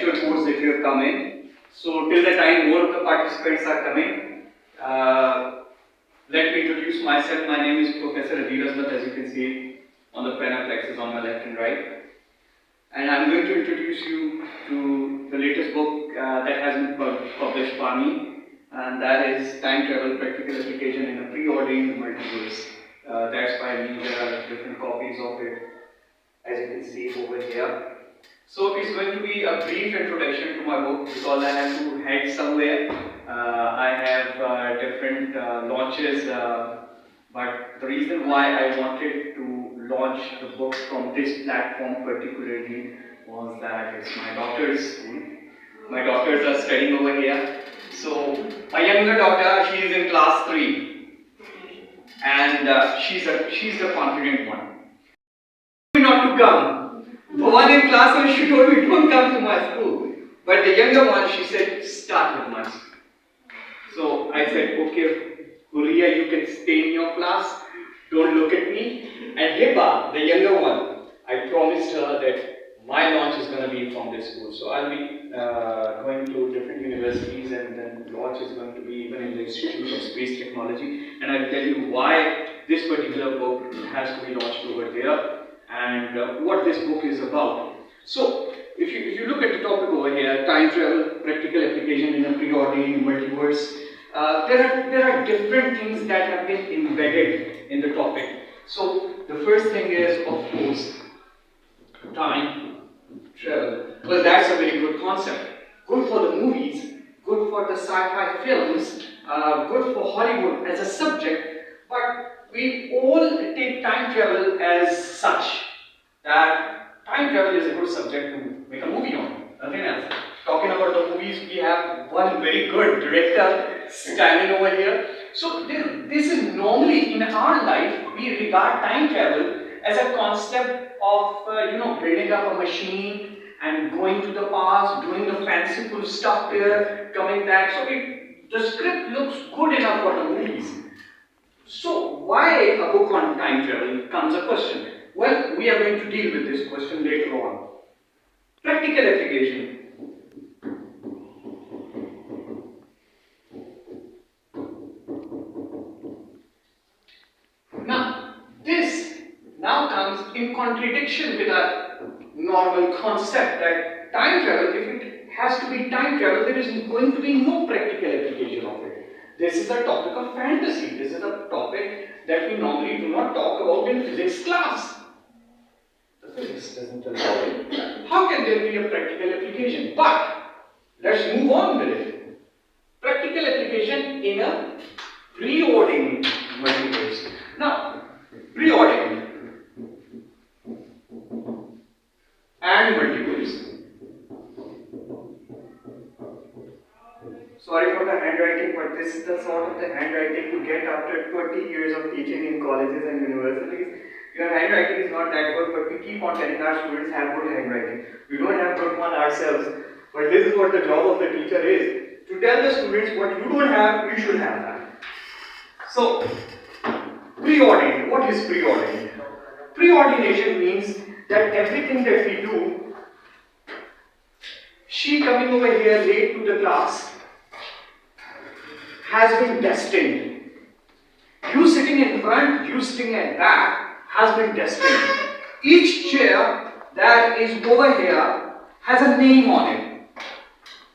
lecture course that you have come in. So till the time more of the participants are coming, let me introduce myself. My name is Professor Lycetuff, as you can see on the plexus on my left and right. And I'm going to introduce you to the latest book that has been published by me, and that is Time Travel Practical Application in a Preordained Multiverse. That's by me. There are different copies of it, as you can see over here. So it's going to be a brief introduction to my book because I have to head somewhere. I have different launches, but the reason why I wanted to launch the book from this platform particularly was that it's my daughter's school. My daughters are studying over here. So my younger daughter, she is in class 3, and she's the confident one. Not to come. The one in class 1, she told me, don't come to my school. But the younger one, she said, start with my school. So I said, okay, Huria, you can stay in your class, don't look at me. And Hiba, the younger one, I promised her that my launch is going to be from this school. So I'll be going to different universities, and then launch is going to be even in the Institute of Space Technology. And I'll tell you why this particular book has to be launched over there, and what this book is about. So, if you look at the topic over here, time travel, practical application in a preordained multiverse, there are different things that have been embedded in the topic. So, the first thing is, of course, time travel. Well, that's a very good concept. Good for the movies, good for the sci-fi films, good for Hollywood as a subject, but we all take time travel as such, that time travel is a good subject to make a movie on, nothing else. Talking about the movies, we have one very good director standing over here. So this is normally in our life, we regard time travel as a concept of building up a machine and going to the past, doing the fanciful stuff there, coming back. So the script looks good enough for the movies. So why a book on time travel comes a question? Well, we are going to deal with this question later on. Practical application. Now, this now comes in contradiction with our normal concept that time travel, if it has to be time travel, there is going to be no practical application of it. This is a topic of fantasy. This is a topic that we normally do not talk about in physics class. The physics doesn't allow it. How can there be a practical application? But let's move on with it. Practical application in a preordained multiverse. Now, preordained and multiverse. Sorry for the handwriting, but this is the sort of the handwriting you get after 20 years of teaching in colleges and universities. Your handwriting is not that good, but we keep on telling our students have good handwriting. We don't have good one ourselves, but this is what the job of the teacher is. To tell the students what you don't have, you should have that. So, preordained. What is preordained? Preordination means that everything that we do, she coming over here late to the class, has been destined. You sitting in front, you sitting at back, has been destined. Each chair that is over here has a name on it.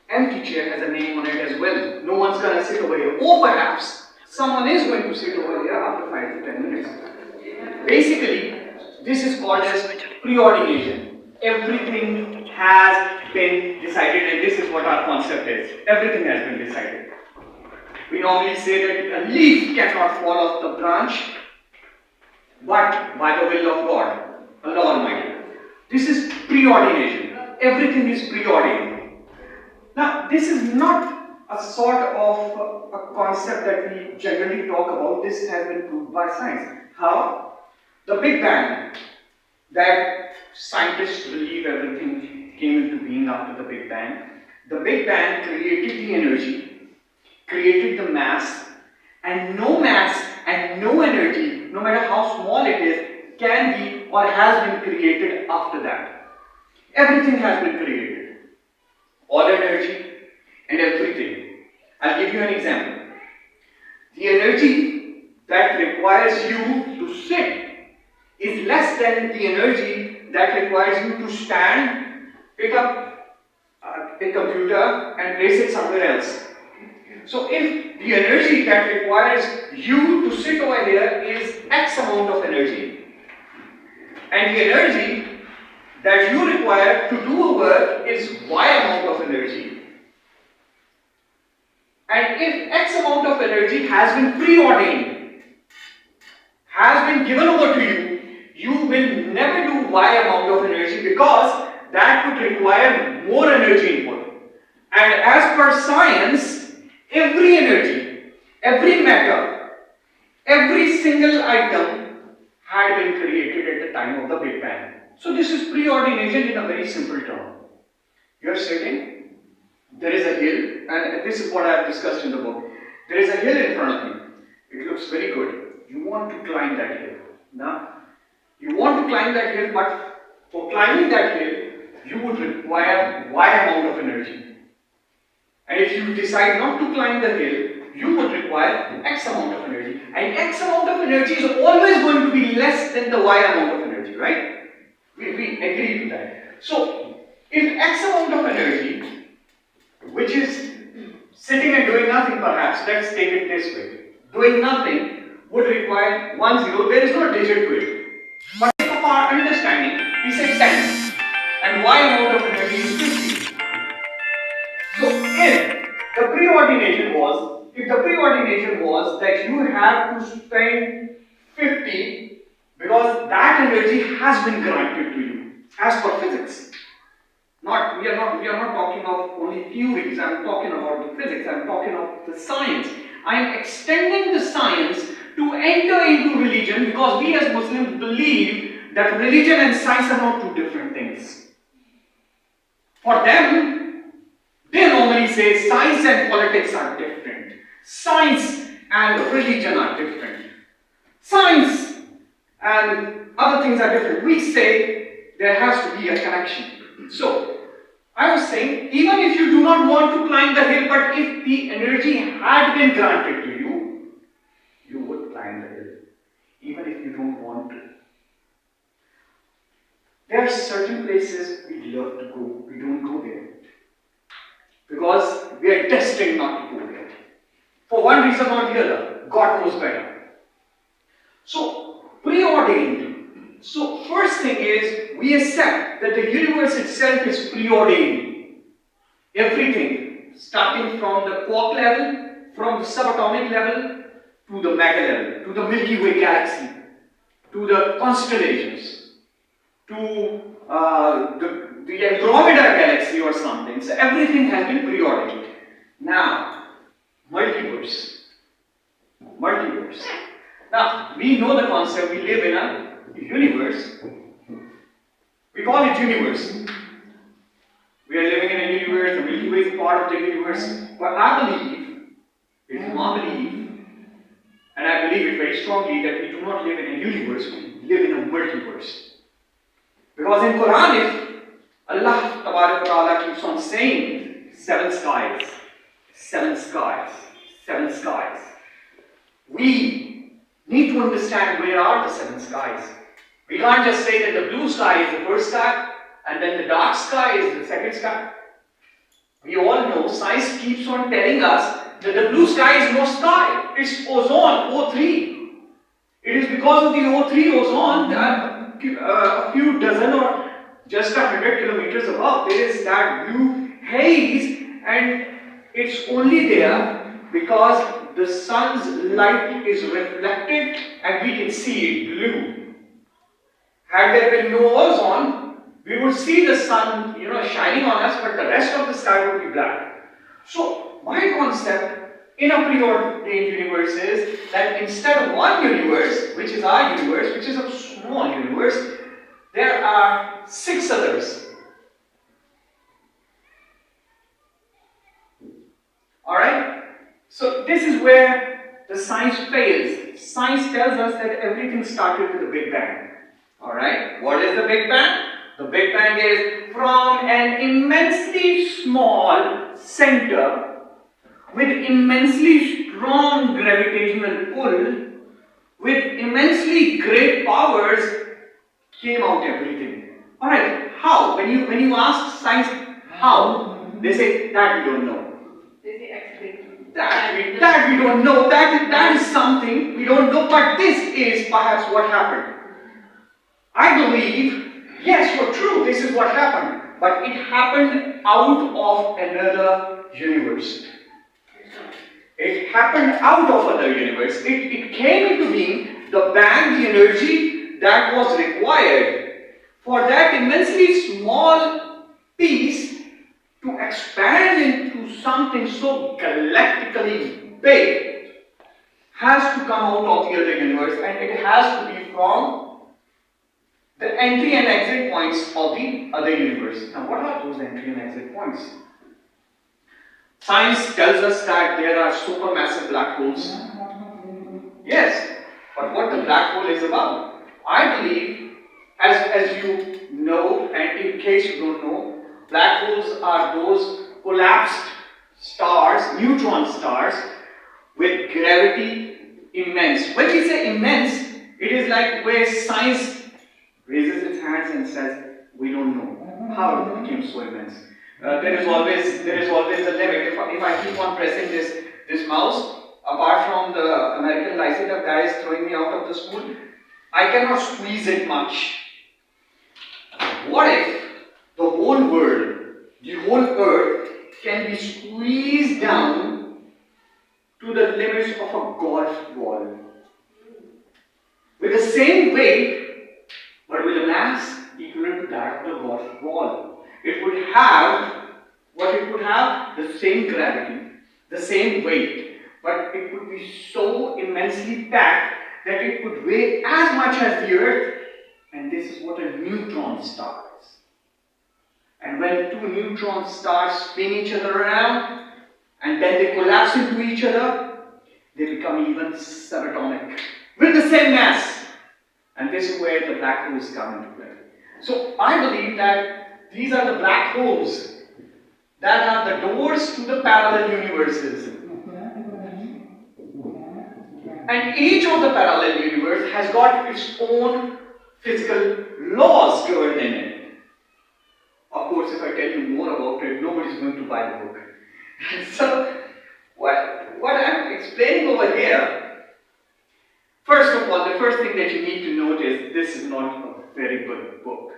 Empty chair has a name on it as well. No one's going to sit over here. Or perhaps someone is going to sit over here after 5 to 10 minutes. Basically, this is called as preordination. Everything has been decided, and this is what our concept is. Everything has been decided. We normally say that a leaf cannot fall off the branch, but by the will of God, Allah Almighty. This is preordination. Everything is preordained. Now, this is not a sort of a concept that we generally talk about. This has been proved by science. How? The Big Bang, that scientists believe everything came into being after the Big Bang. The Big Bang created the energy, created the mass, and no mass and no energy, no matter how small it is, can be or has been created after that. Everything has been created. all energy and everything. I'll give you an example. The energy that requires you to sit is less than the energy that requires you to stand, pick up a computer and place it somewhere else. So if the energy that requires you to sit over here is X amount of energy, and the energy that you require to do a work is Y amount of energy, and if X amount of energy has been preordained, has been given over to you, you will never do Y amount of energy because that would require more energy input. And as per science, every energy, every matter, every single item had been created at the time of the Big Bang. So this is preordination in a very simple term. You are sitting, there is a hill, and this is what I have discussed in the book. There is a hill in front of you. It looks very good. You want to climb that hill. Now, you want to climb that hill, but for climbing that hill, you would require Y amount of energy. And if you decide not to climb the hill, you would require X amount of energy. And X amount of energy is always going to be less than the Y amount of energy, right? We agree to that. So, if X amount of energy, which is sitting and doing nothing perhaps, let's take it this way. Doing nothing would require 1, 0, there is no digit to it. But if of our understanding, we say 10, and Y amount of energy is 50. So if the preordination was that you have to spend 50 because that energy has been granted to you as per physics. We are not talking of only theories. I'm talking about the physics. I'm talking of the science. I am extending the science to enter into religion because we as Muslims believe that religion and science are not two different things. For them, they normally say science and politics are different. Science and religion are different. Science and other things are different. We say there has to be a connection. So, I was saying, even if you do not want to climb the hill, but if the energy had been granted to you, you would climb the hill, even if you don't want to. There are certain places we love to go, we don't go there. Because we are destined not to go there. For one reason or the other, God knows better. So, preordained. So, first thing is, we accept that the universe itself is preordained. Everything, starting from the quark level, from the subatomic level, to the mega level, to the Milky Way galaxy, to the constellations, to the Andromeda galaxy or something. So, everything has been preordained. Now, multiverse. Multiverse. Now, we know the concept, we live in a universe. We call it universe. We are living in a universe, the Milky Way is part of the universe. But I believe, it is my belief, and I believe it very strongly, that we do not live in a universe, we live in a multiverse. Because in Quran, if Allah Ta'ala keeps on saying 7 skies, 7 skies, 7 skies, we need to understand where are the 7 skies. We can't just say that the blue sky is the first sky and then the dark sky is the second sky. We all know science keeps on telling us that the blue sky is no sky, it's ozone, O3. It is because of the O3 ozone that a few dozen or just 100 kilometers above there is that blue haze, and it's only there because the sun's light is reflected and we can see it blue. Had there been no ozone, we would see the sun, shining on us, but the rest of the sky would be black. So, my concept in a preordained universe is that instead of one universe, which is our universe, which is a small universe, there are 6 others. Alright? So, this is where the science fails. Science tells us that everything started with the Big Bang. Alright? What is the Big Bang? The Big Bang is from an immensely small center with immensely strong gravitational pull, with immensely great powers, came out everything. Alright, how? When you ask science how, they say that we don't know. They say explain. That we don't know. That is something we don't know, but this is perhaps what happened. I believe, yes, you're true, this is what happened, but it happened out of another universe. It happened out of another universe. It came into being, the bang, the energy that was required for that immensely small piece to expand into something so galactically big has to come out of the other universe, and it has to be from the entry and exit points of the other universe. Now, what are those entry and exit points? Science tells us that there are supermassive black holes. Yes, but what the black hole is about? I believe, as you know, and in case you don't know, black holes are those collapsed stars, neutron stars, with gravity immense. When we say immense, it is like where science raises its hands and says, we don't know how it became so immense. There is always a limit. If I keep on pressing this mouse, apart from the American Lycetuff guys throwing me out of the school, I cannot squeeze it much. What if the whole world, the whole earth, can be squeezed down to the limits of a golf ball? With the same weight, but with a mass equivalent to that of the golf ball. It would have, what it would have? The same gravity, the same weight, but it would be so immensely packed that it would weigh as much as the earth, and this is what a neutron star is. And when two neutron stars spin each other around, and then they collapse into each other, they become even subatomic, with the same mass. And this is where the black holes come into play. So I believe that these are the black holes that are the doors to the parallel universes. And each of the parallel universe has got its own physical laws governing it. Of course, if I tell you more about it, nobody's going to buy the book. So, what I'm explaining over here, first of all, the first thing that you need to note is this is not a very good book.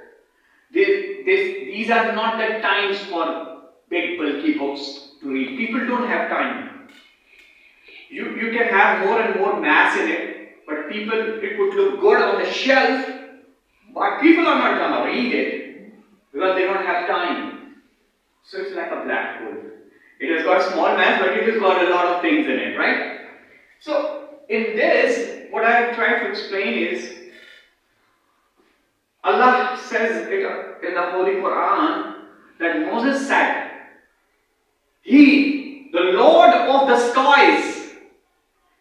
These are not the times for big bulky books to read. People don't have time. You can have more and more mass in it, but it would look good on the shelf, but people are not going to read it because they don't have time. So it's like a black hole. It has got small mass, but it has got a lot of things in it, right? So in this, what I am trying to explain is, Allah says it in the Holy Quran that Moses said, He, the Lord of the skies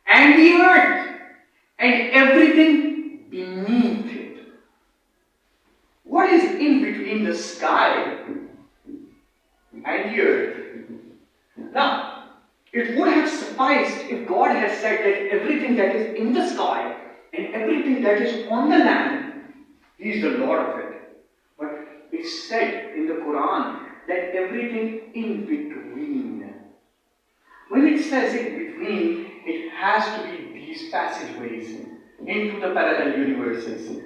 and the earth and everything beneath it. What is in between the sky and the earth? Now, it would have sufficed if God had said that everything that is in the sky and everything that is on the land, He is the Lord of it. But it's said in the Quran that everything in between. When it says in between, it has to be these passageways into the parallel universes.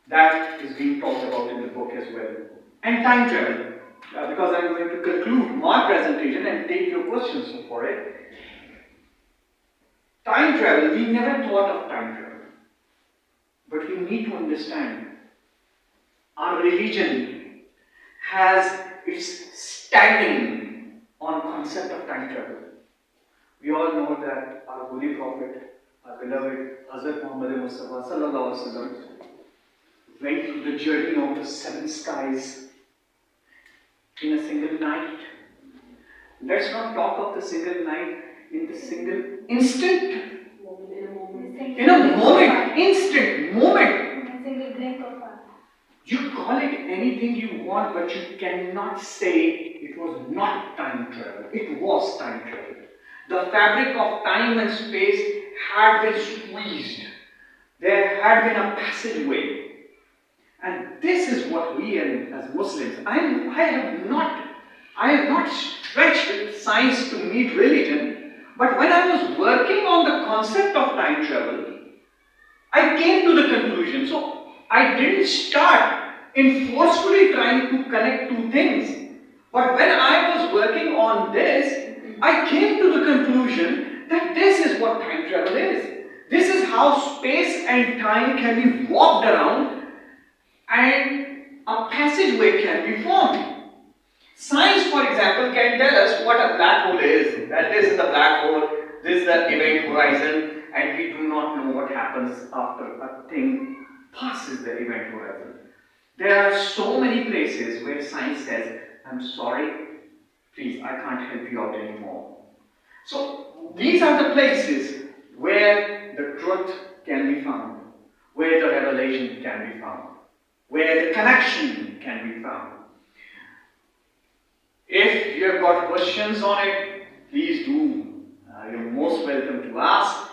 That is being talked about in the book as well. And time travel. Because I'm going to conclude my presentation and take your questions for it. Time travel, we never thought of time travel. But we need to understand, our religion has its standing on concept of time travel. We all know that our Holy Prophet, our beloved Hazrat Muhammad Mustafa Sallallahu Alaihi Wasallam, went through the journey of the seven skies in a single night. Let's not talk of the single night, in the single instant. In a moment, instant moment. In a single blink of eye. You call it anything you want, but you cannot say it was not time travel. It was time travel. The fabric of time and space had been squeezed. There had been a passageway. And this is what we as Muslims, I have not stretched science to meet religion, but when I was working on the concept of time travel, I came to the conclusion. So I didn't start in forcefully trying to connect two things. But when I was working on this, I came to the conclusion that this is what time travel is. This is how space and time can be walked around and a passageway can be formed. Science, for example, can tell us what a black hole is. That this is the black hole, this is the event horizon, and we do not know what happens after a thing passes the event horizon. There are so many places where science says, I'm sorry, please, I can't help you out anymore. So, these are the places where the truth can be found, where the revelation can be found, where the connection can be found. If you have got questions on it, please do. You're most welcome to ask.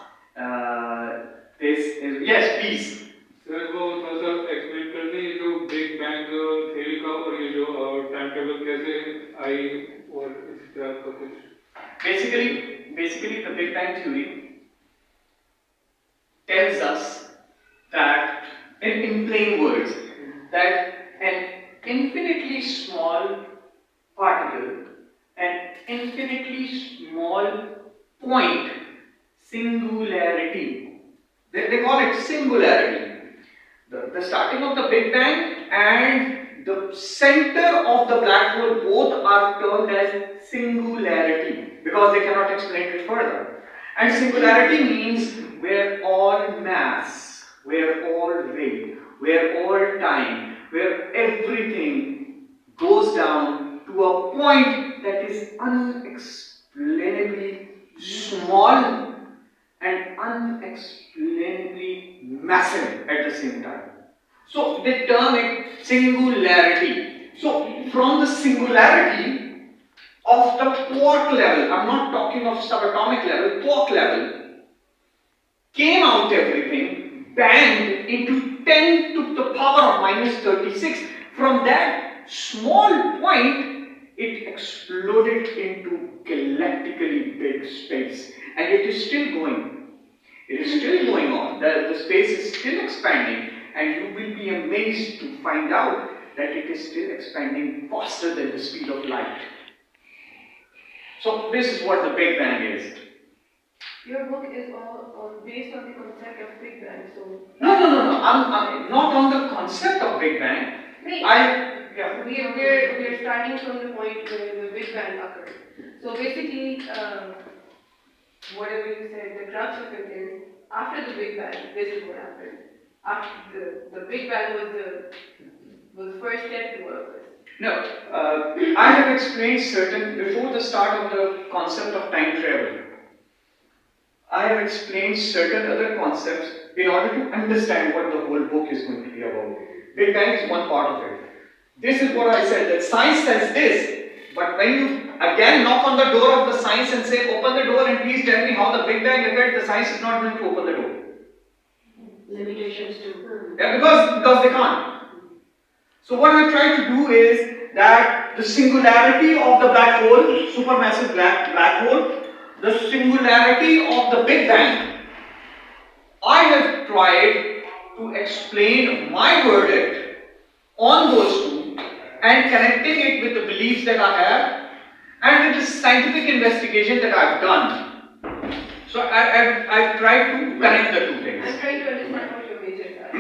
Yes, please. Sir वो थोड़ा सा explain कर दें ये जो big bang theory का और ये जो टाइम टेबल कैसे आई और इस तरह का कुछ Basically, the Big Bang Theory tells us that, in plain words, that an infinitely small particle, an infinitely small point, singularity, they call it singularity. The starting of the Big Bang and the center of the black hole both are termed as singularity because they cannot explain it further. And singularity means where all mass, where all weight, where all time, where everything goes down to a point that is unexplainably small and unexplainably massive at the same time. So they term it singularity. So from the singularity of the quark level, I'm not talking of subatomic level, quark level, came out everything, banged into 10 to the power of minus 36. From that small point, it exploded into galactically big space. And it is still going. It is still going on. The space is still expanding. And you will be amazed to find out that it is still expanding faster than the speed of light. So this is what the Big Bang is. Your book is all based on the concept of Big Bang, so... No. I'm not on the concept of Big Bang. We are starting from the point where the Big Bang occurred. So basically, whatever you said, the crux of it is, after the Big Bang, this is what happened. After the Big Bang was the first step to work with. No, I have explained before the start of the concept of time travel, I have explained certain other concepts in order to understand what the whole book is going to be about. Big Bang is one part of it. This is what I said, that science says this, but when you again knock on the door of the science and say, open the door and please tell me how the Big Bang occurred, the science is not going to open the door. Limitations too. Yeah, because they can't. So what I try to do is that the singularity of the black hole, supermassive black hole, the singularity of the Big Bang, I have tried to explain my verdict on those two and connecting it with the beliefs that I have and with the scientific investigation that I've done. So I've tried to connect the two things. I'm trying to understand what your majors are.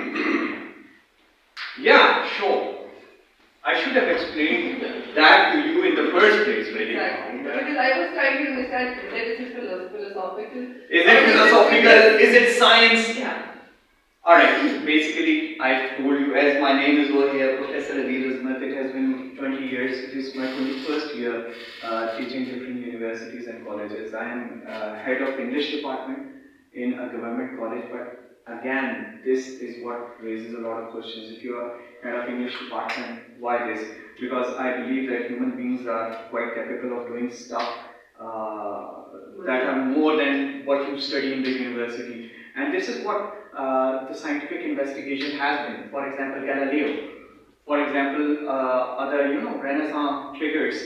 Yeah, sure. I should have explained that to you in the first place, really. Exactly. Because I was trying to understand whether this is philosophical. Is it philosophical? Is it science? Yeah. Alright, basically, I told you, as my name is over here, Professor Adil Azmat, it has been 20 years. It is my 21st year teaching different universities and colleges. I am head of English department in a government college, but again, this is what raises a lot of questions. If you are kind of English department, why this? Because I believe that human beings are quite capable of doing stuff that are more than what you study in the university. And this is what the scientific investigation has been. For example, Galileo. For example, other Renaissance figures.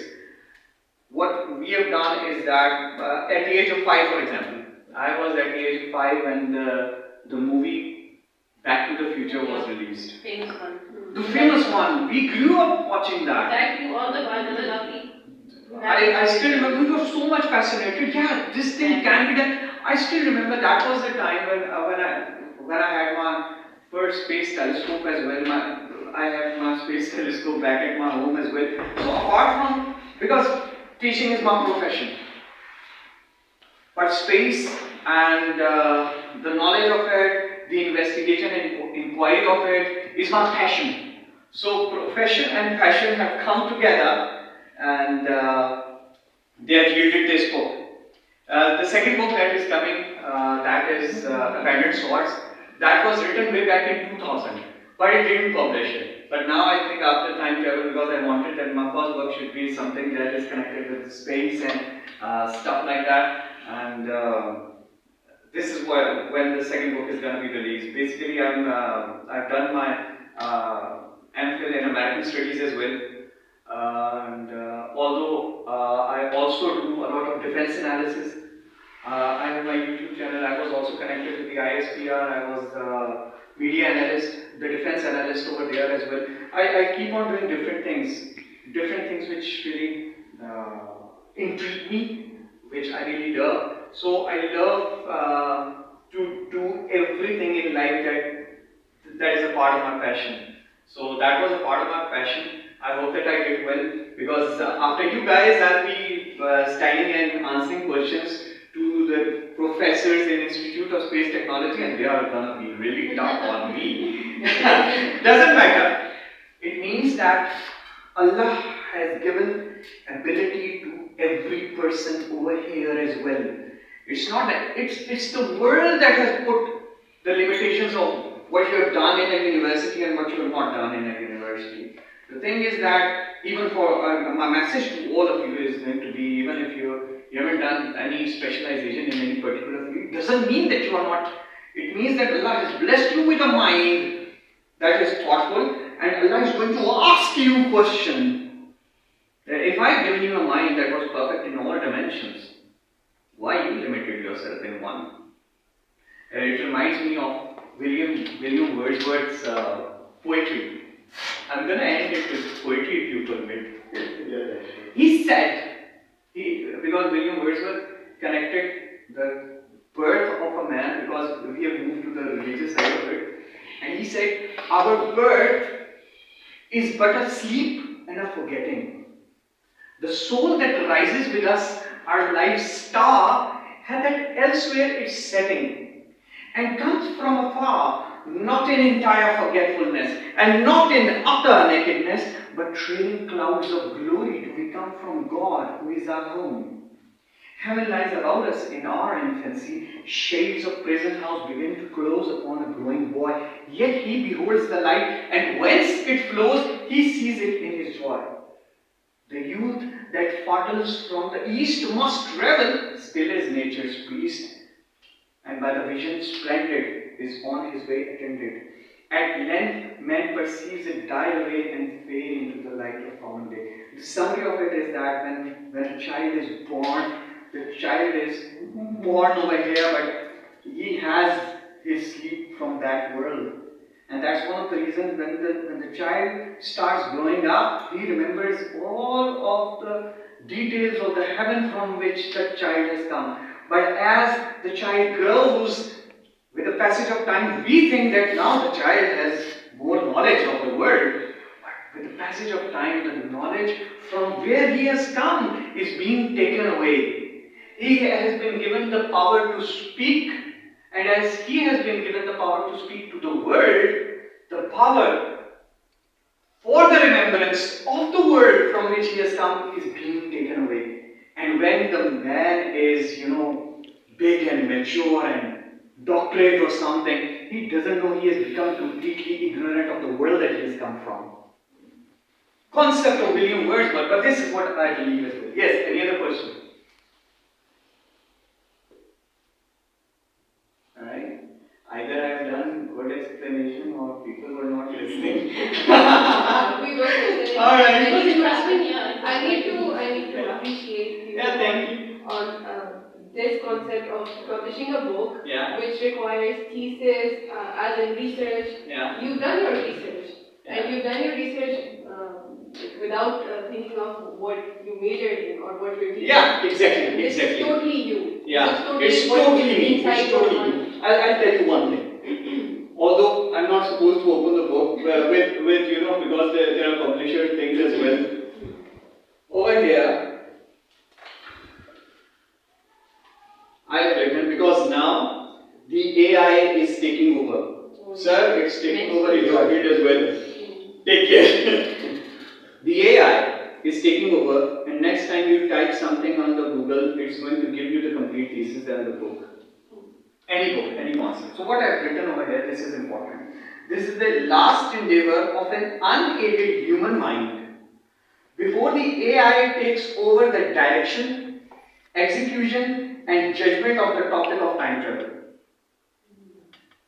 What we have done is that at the age of 5, for example, I was at the age of 5 when the movie Back to the Future was released. Famous one. The famous one. We grew up watching that. That you all the ones that are lovely. I still remember, we were so much fascinated. Yeah, this thing can be done. I still remember that was the time when I had my first space telescope as well. I had my space telescope back at my home as well. So apart from, because teaching is my profession, but space and the knowledge of it, the investigation and inquiry of it is my passion. So profession and passion have come together, and they have yielded this book. The second book that is coming, that is Abandoned Swords. That was written way back in 2000, but it didn't publish it. But now I think after time travel, because I wanted that my first book should be something that is connected with space and stuff like that. And this is when the second book is going to be released. Basically, I've done my MPhil in American Studies as well. And although I also do a lot of defense analysis, I have my YouTube channel. I was also connected with the ISPR. I was media analyst, the defense analyst over there as well. I keep on doing different things which really intrigue me, which I really love. So I love to do everything in life that is a part of my passion. So that was a part of my passion. I hope that I did well, because after you guys, I'll be standing and answering questions to the professors in Institute of Space Technology, and they are gonna be really tough on me. Doesn't matter. It means that Allah has given ability to every person over here as well. It's not that, it's the world that has put the limitations of what you have done in a university and what you have not done in a university. The thing is that even for my message to all of you is going to be, even if you haven't done any specialization in any particular field, doesn't mean that you are not. It means that Allah has blessed you with a mind that is thoughtful, and Allah is going to ask you a question. That if I have given you a mind that was perfect in all dimensions, why you limited yourself in one? It reminds me of William Wordsworth's poetry. I'm going to end it with poetry if you permit. He said, because William Wordsworth connected the birth of a man, because we have moved to the religious side of it, and he said, our birth is but a sleep and a forgetting. The soul that rises with us, our life's star, had that elsewhere its setting, and comes from afar, not in entire forgetfulness, and not in utter nakedness, but trailing clouds of glory to become from God, who is our home. Heaven lies about us in our infancy, shades of present house begin to close upon a growing boy, yet he beholds the light, and whence it flows, he sees it in his joy. The youth that fardels from the east must revel, still is nature's priest, and by the vision splendid is on his way attended. At length, man perceives it die away and fade into the light of common day. The summary of it is that when a child is born, the child is born over here, but he has his sleep from that world. And that's one of the reasons when the child starts growing up, he remembers all of the details of the heaven from which the child has come. But as the child grows, with the passage of time, we think that now the child has more knowledge of the world. But with the passage of time, the knowledge from where he has come is being taken away. He has been given the power to speak, and as he has been given the power to speak to the world, the power for the remembrance of the world from which he has come is being taken away. And when the man is, big and mature and doctorate or something, he doesn't know he has become completely ignorant of the world that he has come from. Concept of billion words, but this is what I believe as well. Yes, any other question? Alright. Either I have done good explanation or people were not listening. We were listening. Alright. I need to appreciate you Yeah, thank you. on this concept of publishing a book, Yeah. which requires thesis, as in research. Yeah. You've done your research, Yeah. and you've done your research without thinking of what you majored in or what you're teaching. Yeah, exactly. This is totally you. Yeah, This is it's what totally is me. inside It's your totally mind. me. I'll tell you one thing. Although I'm not supposed to open the book with because there are publisher things as well. Over here, I have written because now the AI is taking over. Sir, it's taking over in your head as well. Take care. The AI is taking over, and next time you type something on the Google, it's going to give you the complete thesis and the book. Any book, any concept. So what I've written over here, this is important. This is the last endeavor of an unaided human mind before the AI takes over the direction, execution, and judgment of the topic of time travel.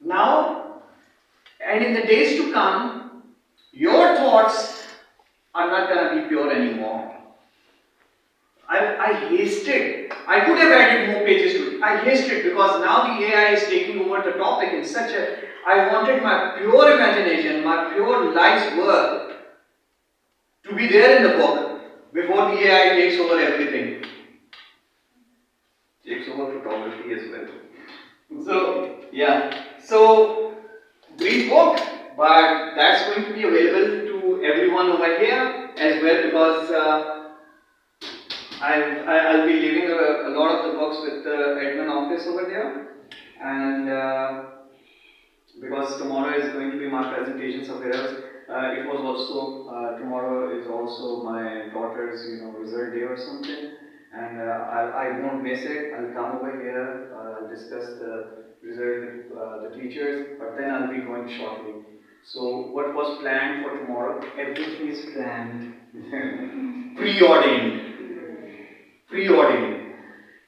Now, and in the days to come, your thoughts are not going to be pure anymore. I hasted. I could have added more pages to it. I hasted because now the AI is taking over the topic in such a. I wanted my pure imagination, my pure life's work to be there in the book before the AI takes over everything. Takes over photography as well. So, yeah. So, brief book, but that's going to be available to everyone over here as well because I'll be leaving a lot of the books with the admin office over there, and because tomorrow is going to be my presentation somewhere else. It was also tomorrow is also my daughter's result day or something, and I won't miss it. I'll come over here, discuss the result with the teachers, but then I'll be going shortly. So what was planned for tomorrow? Everything is planned, preordained. Preordained.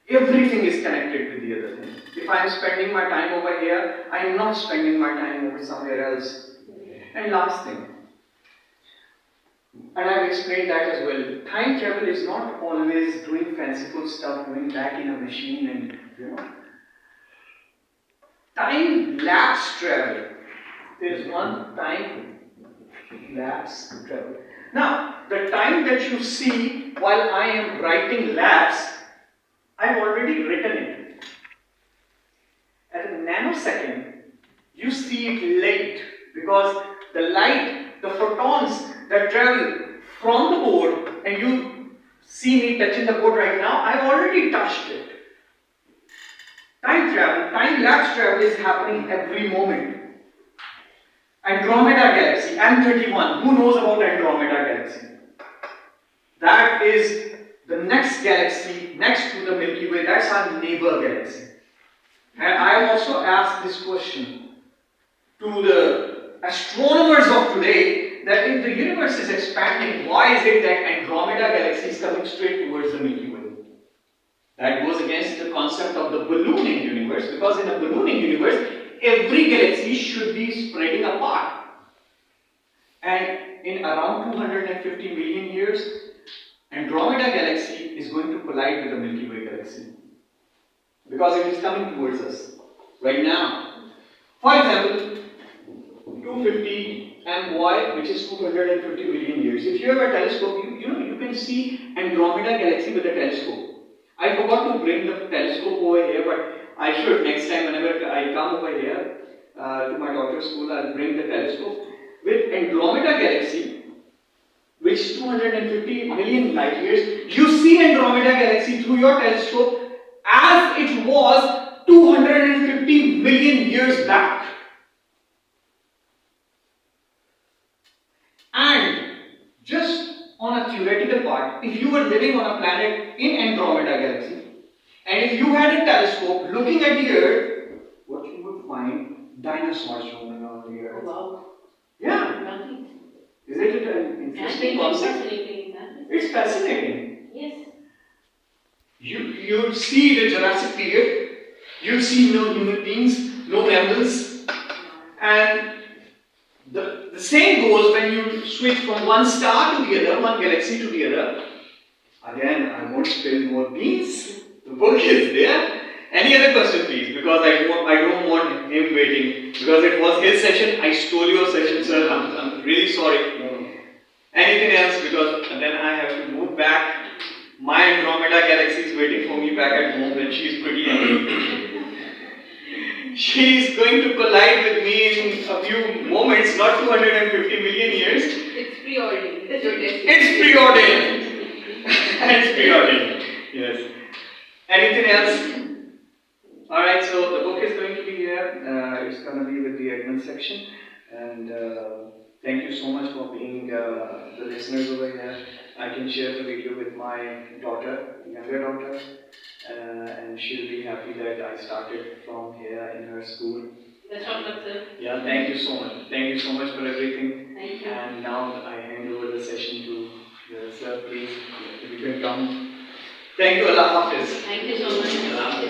Everything is connected with the other thing. If I am spending my time over here, I am not spending my time over somewhere else. And last thing, and I have explained that as well. Time travel is not always doing fanciful stuff, going back in a machine and time lapse travel. There is one time lapse travel. Now, the time that you see while I am writing lapse, I have already written it. At a nanosecond, you see it late because the light, the photons that travel from the board, and you see me touching the board right now, I have already touched it. Time travel, time lapse travel is happening every moment. Andromeda Galaxy, M31. Who knows about Andromeda Galaxy? That is the next galaxy next to the Milky Way. That's our neighbor galaxy. And I have also asked this question to the astronomers of today that if the universe is expanding, why is it that Andromeda Galaxy is coming straight towards the Milky Way? That goes against the concept of the ballooning universe, because in a ballooning universe, every galaxy should be spreading apart. And in around 250 million years, Andromeda Galaxy is going to collide with the Milky Way Galaxy. Because it is coming towards us right now. For example, 250 MY, which is 250 million years. If you have a telescope, you can see Andromeda Galaxy with a telescope. I forgot to bring the telescope over here, but I should next time whenever I come over here to my daughter's school, I'll bring the telescope. With Andromeda Galaxy, which is 250 million light years, you see Andromeda Galaxy through your telescope as it was 250 million years back. And just on a theoretical part, if you were living on a planet in Andromeda Galaxy, and if you had a telescope looking at the Earth, what you find dinosaurs roaming around the Oh, earth. wow. Yeah, Nothing. isn't it an interesting concept? Fascinating, isn't it? It's fascinating. Yes. You see the Jurassic period, you see no human beings, no mammals, and the same goes when you switch from one star to the other, one galaxy to the other. Again, I won't spill more beans. The book is there. Any other question, please? Because I don't want him waiting. Because it was his session. I stole your session, sir. I'm really sorry. No. Anything else? Because then I have to move back. My Andromeda galaxy is waiting for me back at home, and she's pretty angry. She's going to collide with me in a few moments, not 250 million years. It's preordained. That's your destiny. It's preordained. It's preordained. Yes. Anything else? Alright, so the book is going to be here. It's going to be with the admin section. And thank you so much for being the listeners over here. I can share the video with my daughter, younger daughter, and she'll be happy that I started from here in her school. That's all, sir. Yeah, thank you so much. Thank you so much for everything. Thank you. And now I hand over the session to the sir, please. If you can come. Thank you, Allah Hafiz. Thank you so much. Allah Hafiz.